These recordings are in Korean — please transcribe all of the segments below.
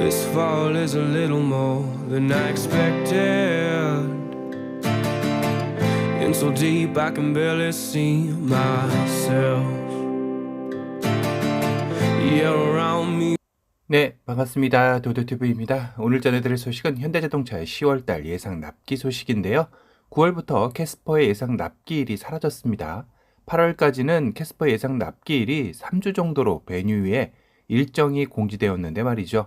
This fall is a little more than I expected. In so deep I can barely see myself. Yeah, around me. 네, 반갑습니다. 도도TV입니다. 오늘 전해드릴 소식은 현대자동차의 10월달 예상 납기 소식인데요. 9월부터 캐스퍼의 예상 납기일이 사라졌습니다. 8월까지는 캐스퍼 예상 납기일이 3주 정도로 베뉴에 일정이 공지되었는데 말이죠.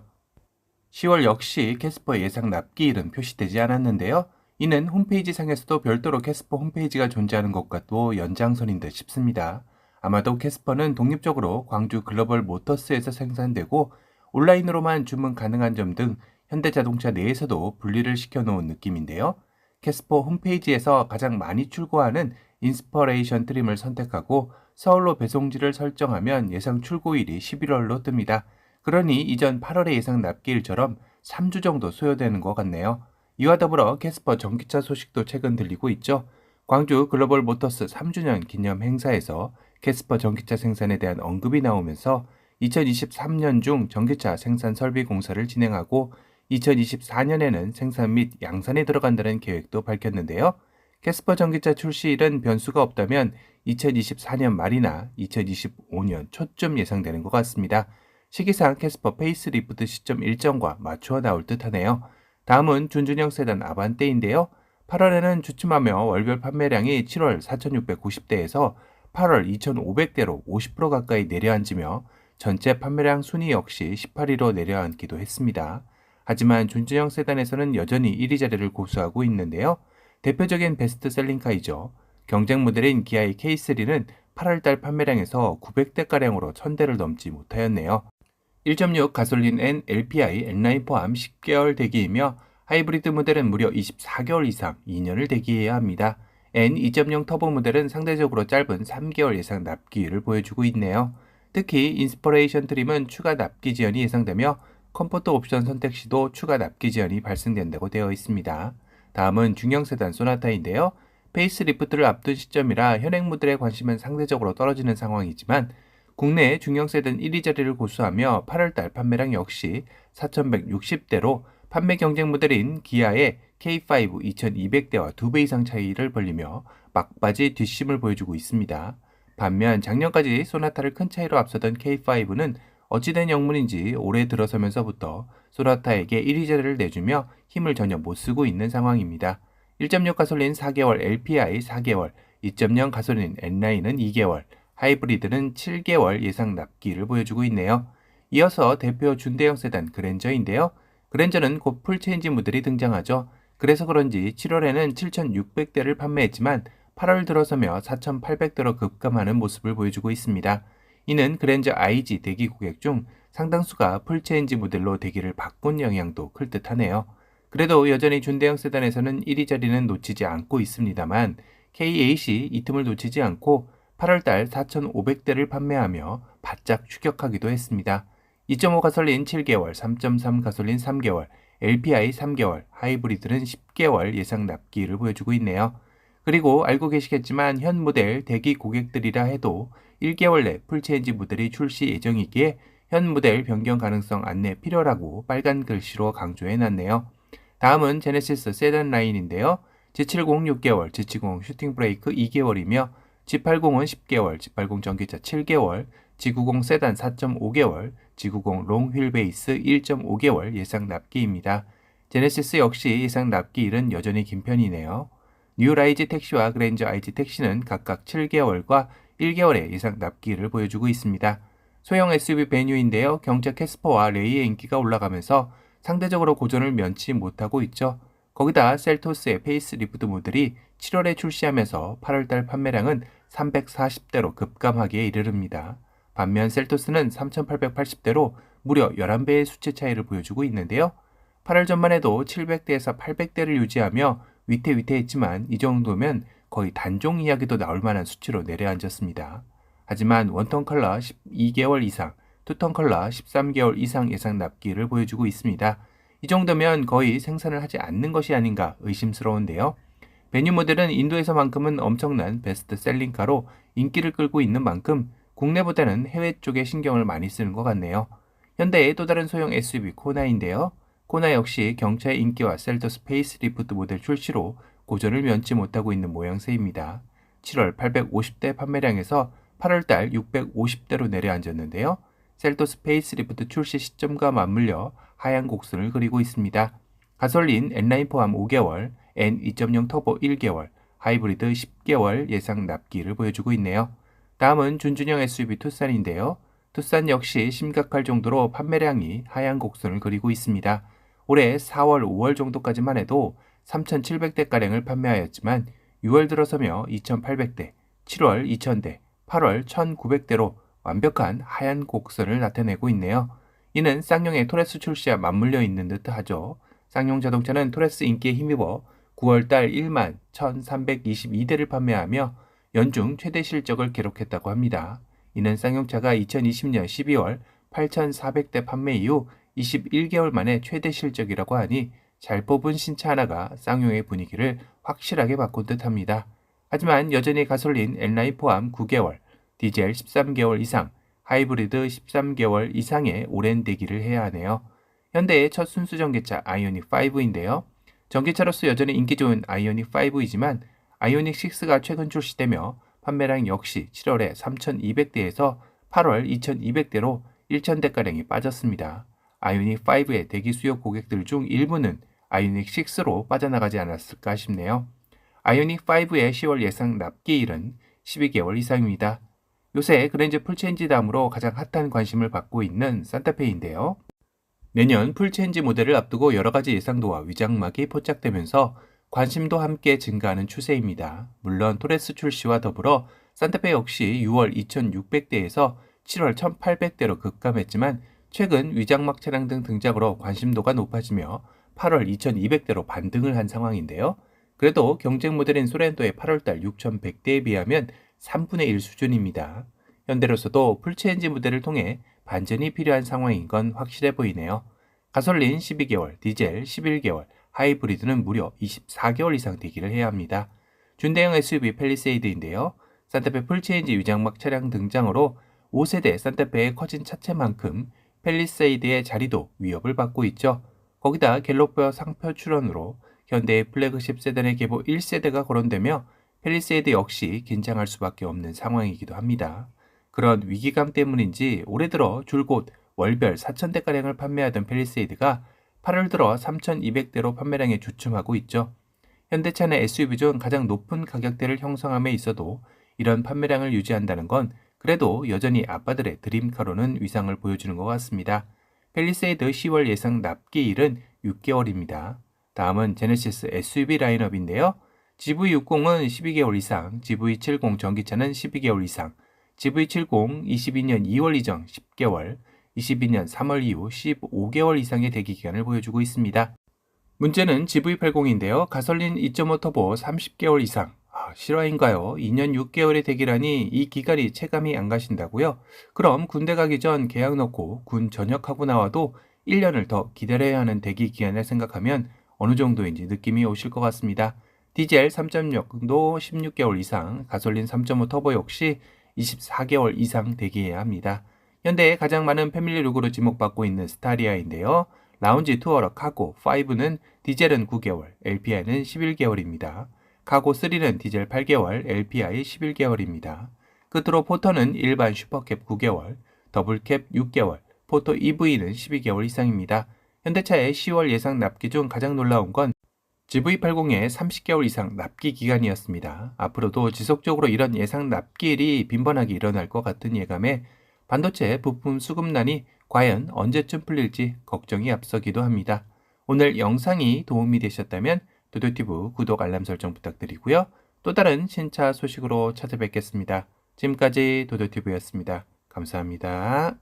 10월 역시 캐스퍼 예상 납기일은 표시되지 않았는데요. 이는 홈페이지 상에서도 별도로 캐스퍼 홈페이지가 존재하는 것과도 연장선인 듯 싶습니다. 아마도 캐스퍼는 독립적으로 광주 글로벌 모터스에서 생산되고 온라인으로만 주문 가능한 점 등 현대자동차 내에서도 분리를 시켜놓은 느낌인데요. 캐스퍼 홈페이지에서 가장 많이 출고하는 인스퍼레이션 트림을 선택하고 서울로 배송지를 설정하면 예상 출고일이 11월로 뜹니다. 그러니 이전 8월의 예상 납기일처럼 3주 정도 소요되는 것 같네요. 이와 더불어 캐스퍼 전기차 소식도 최근 들리고 있죠. 광주 글로벌 모터스 3주년 기념 행사에서 캐스퍼 전기차 생산에 대한 언급이 나오면서 2023년 중 전기차 생산 설비 공사를 진행하고 2024년에는 생산 및 양산에 들어간다는 계획도 밝혔는데요. 캐스퍼 전기차 출시일은 변수가 없다면 2024년 말이나 2025년 초쯤 예상되는 것 같습니다. 시기상 캐스퍼 페이스리프트 시점 일정과 맞추어 나올 듯하네요. 다음은 준준형 세단 아반떼인데요. 8월에는 주춤하며 월별 판매량이 7월 4,690대에서 8월 2,500대로 50% 가까이 내려앉으며 전체 판매량 순위 역시 18위로 내려앉기도 했습니다. 하지만 준준형 세단에서는 여전히 1위 자리를 고수하고 있는데요. 대표적인 베스트셀링카이죠. 경쟁 모델인 기아의 K3는 8월달 판매량에서 900대가량으로 1000대를 넘지 못하였네요. 1.6 가솔린 N LPI N9 포함 10개월 대기이며 하이브리드 모델은 무려 24개월 이상 2년을 대기해야 합니다. N 2.0 터보 모델은 상대적으로 짧은 3개월 예상 납기일을 보여주고 있네요. 특히 인스퍼레이션 트림은 추가 납기 지연이 예상되며 컴포트 옵션 선택 시도 추가 납기 지연이 발생된다고 되어 있습니다. 다음은 중형 세단 소나타인데요. 페이스리프트를 앞둔 시점이라 현행 모델의 관심은 상대적으로 떨어지는 상황이지만 국내 중형 세단 1위 자리를 고수하며 8월달 판매량 역시 4,160대로 판매 경쟁 모델인 기아의 K5 2,200대와 2배 이상 차이를 벌리며 막바지 뒷심을 보여주고 있습니다. 반면 작년까지 소나타를 큰 차이로 앞서던 K5는 어찌된 영문인지 올해 들어서면서부터 소나타에게 1위 자리를 내주며 힘을 전혀 못 쓰고 있는 상황입니다. 1.6 가솔린 4개월, LPI 4개월, 2.0 가솔린 N9은 2개월, 하이브리드는 7개월 예상 납기를 보여주고 있네요. 이어서 대표 준대형 세단 그랜저인데요. 그랜저는 곧 풀체인지 모델이 등장하죠. 그래서 그런지 7월에는 7,600대를 판매했지만 8월 들어서며 4,800대로 급감하는 모습을 보여주고 있습니다. 이는 그랜저 IG 대기 고객 중 상당수가 풀체인지 모델로 대기를 바꾼 영향도 클 듯하네요. 그래도 여전히 준대형 세단에서는 1위 자리는 놓치지 않고 있습니다만 K8이 이 틈을 놓치지 않고 8월달 4,500대를 판매하며 바짝 추격하기도 했습니다. 2.5 가솔린 7개월, 3.3 가솔린 3개월, LPI 3개월, 하이브리드는 10개월 예상 납기를 보여주고 있네요. 그리고 알고 계시겠지만 현 모델 대기 고객들이라 해도 1개월 내 풀체인지 모델이 출시 예정이기에 현 모델 변경 가능성 안내 필요라고 빨간 글씨로 강조해놨네요. 다음은 제네시스 세단 라인인데요. G70 6개월, G70 슈팅 브레이크 2개월이며 G80은 10개월, G80 전기차 7개월, G90 세단 4.5개월, G90 롱 휠 베이스 1.5개월 예상 납기입니다. 제네시스 역시 예상 납기일은 여전히 긴 편이네요. 뉴 라이즈 택시와 그랜저 IG 택시는 각각 7개월과 1개월의 예상 납기를 보여주고 있습니다. 소형 SUV 베뉴인데요. 경차 캐스퍼와 레이의 인기가 올라가면서 상대적으로 고전을 면치 못하고 있죠. 거기다 셀토스의 페이스리프트 모델이 7월에 출시하면서 8월달 판매량은 340대로 급감하기에 이르릅니다. 반면 셀토스는 3,880대로 무려 11배의 수치 차이를 보여주고 있는데요. 8월 전만 해도 700대에서 800대를 유지하며 위태위태했지만 이 정도면 거의 단종 이야기도 나올 만한 수치로 내려앉았습니다. 하지만 원톤 컬러 12개월 이상, 투톤 컬러 13개월 이상 예상 납기를 보여주고 있습니다. 이 정도면 거의 생산을 하지 않는 것이 아닌가 의심스러운데요. 베뉴 모델은 인도에서만큼은 엄청난 베스트셀링카로 인기를 끌고 있는 만큼 국내보다는 해외 쪽에 신경을 많이 쓰는 것 같네요. 현대의 또 다른 소형 SUV 코나인데요. 코나 역시 경차의 인기와 셀토스 페이스리프트 모델 출시로 고전을 면치 못하고 있는 모양새입니다. 7월 850대 판매량에서 8월달 650대로 내려앉았는데요. 셀토스 페이스리프트 출시 시점과 맞물려 하향 곡선을 그리고 있습니다. 가솔린 N라인 포함 5개월, N2.0 터보 1개월, 하이브리드 10개월 예상 납기를 보여주고 있네요. 다음은 준준형 SUV 투싼인데요. 투싼 역시 심각할 정도로 판매량이 하향 곡선을 그리고 있습니다. 올해 4월, 5월 정도까지만 해도 3,700대가량을 판매하였지만 6월 들어서며 2,800대, 7월 2,000대, 8월 1,900대로 완벽한 하얀 곡선을 나타내고 있네요. 이는 쌍용의 토레스 출시와 맞물려 있는 듯 하죠. 쌍용 자동차는 토레스 인기에 힘입어 9월달 1만 1,322대를 판매하며 연중 최대 실적을 기록했다고 합니다. 이는 쌍용차가 2020년 12월 8,400대 판매 이후 21개월 만에 최대 실적이라고 하니 잘 뽑은 신차 하나가 쌍용의 분위기를 확실하게 바꾼 듯합니다. 하지만 여전히 가솔린 N라인 포함 9개월, 디젤 13개월 이상, 하이브리드 13개월 이상의 오랜 대기를 해야 하네요. 현대의 첫 순수 전기차 아이오닉 5인데요. 전기차로서 여전히 인기 좋은 아이오닉 5이지만 아이오닉 6가 최근 출시되며 판매량 역시 7월에 3,200대에서 8월 2,200대로 1,000대가량이 빠졌습니다. 아이오닉 5의 대기 수요 고객들 중 일부는 아이오닉 6로 빠져나가지 않았을까 싶네요. 아이오닉 5의 10월 예상 납기일은 12개월 이상입니다. 요새 그랜저 풀체인지 다음으로 가장 핫한 관심을 받고 있는 산타페인데요. 내년 풀체인지 모델을 앞두고 여러가지 예상도와 위장막이 포착되면서 관심도 함께 증가하는 추세입니다. 물론 토레스 출시와 더불어 산타페 역시 6월 2,600대에서 7월 1,800대로 급감했지만 최근 위장막 차량 등 등장으로 관심도가 높아지며 8월 2,200대로 반등을 한 상황인데요. 그래도 경쟁 모델인 소렌토의 8월달 6,100대에 비하면 3분의 1 수준입니다. 현대로서도 풀체인지 모델을 통해 반전이 필요한 상황인 건 확실해 보이네요. 가솔린 12개월, 디젤 11개월, 하이브리드는 무려 24개월 이상 대기를 해야 합니다. 준대형 SUV 팰리세이드인데요. 산타페 풀체인지 위장막 차량 등장으로 5세대 산타페의 커진 차체만큼 팰리세이드의 자리도 위협을 받고 있죠. 거기다 갤로퍼 상표 출원으로 현대의 플래그십 세단의 계보 1세대가 거론되며 팰리세이드 역시 긴장할 수밖에 없는 상황이기도 합니다. 그런 위기감 때문인지 올해 들어 줄곧 월별 4,000대가량을 판매하던 팰리세이드가 8월 들어 3,200대로 판매량에 주춤하고 있죠. 현대차 내 SUV 중 가장 높은 가격대를 형성함에 있어도 이런 판매량을 유지한다는 건 그래도 여전히 아빠들의 드림카로는 위상을 보여주는 것 같습니다. 팰리세이드 10월 예상 납기일은 6개월입니다. 다음은 제네시스 SUV 라인업인데요. GV60은 12개월 이상, GV70 전기차는 12개월 이상, GV70 22년 2월 이전 10개월, 22년 3월 이후 15개월 이상의 대기 기간을 보여주고 있습니다. 문제는 GV80인데요. 가솔린 2.5 터보 30개월 이상. 실화인가요? 2년 6개월의 대기라니 이 기간이 체감이 안 가신다고요? 그럼 군대 가기 전 계약 넣고 군 전역하고 나와도 1년을 더 기다려야 하는 대기 기간을 생각하면 어느 정도인지 느낌이 오실 것 같습니다. 디젤 3.0도 16개월 이상, 가솔린 3.5 터보 역시 24개월 이상 대기해야 합니다. 현대에 가장 많은 패밀리룩으로 지목받고 있는 스타리아인데요. 라운지 투어러 카고 5는 디젤은 9개월, LPI는 11개월입니다. 카고 3는 디젤 8개월, LPI 11개월입니다. 끝으로 포터는 일반 슈퍼캡 9개월, 더블캡 6개월, 포터 EV는 12개월 이상입니다. 현대차의 10월 예상 납기 중 가장 놀라운 건 GV80의 30개월 이상 납기 기간이었습니다. 앞으로도 지속적으로 이런 예상 납기일이 빈번하게 일어날 것 같은 예감에 반도체 부품 수급난이 과연 언제쯤 풀릴지 걱정이 앞서기도 합니다. 오늘 영상이 도움이 되셨다면 도도티브 구독 알람 설정 부탁드리고요. 또 다른 신차 소식으로 찾아뵙겠습니다. 지금까지 도도티브였습니다. 감사합니다.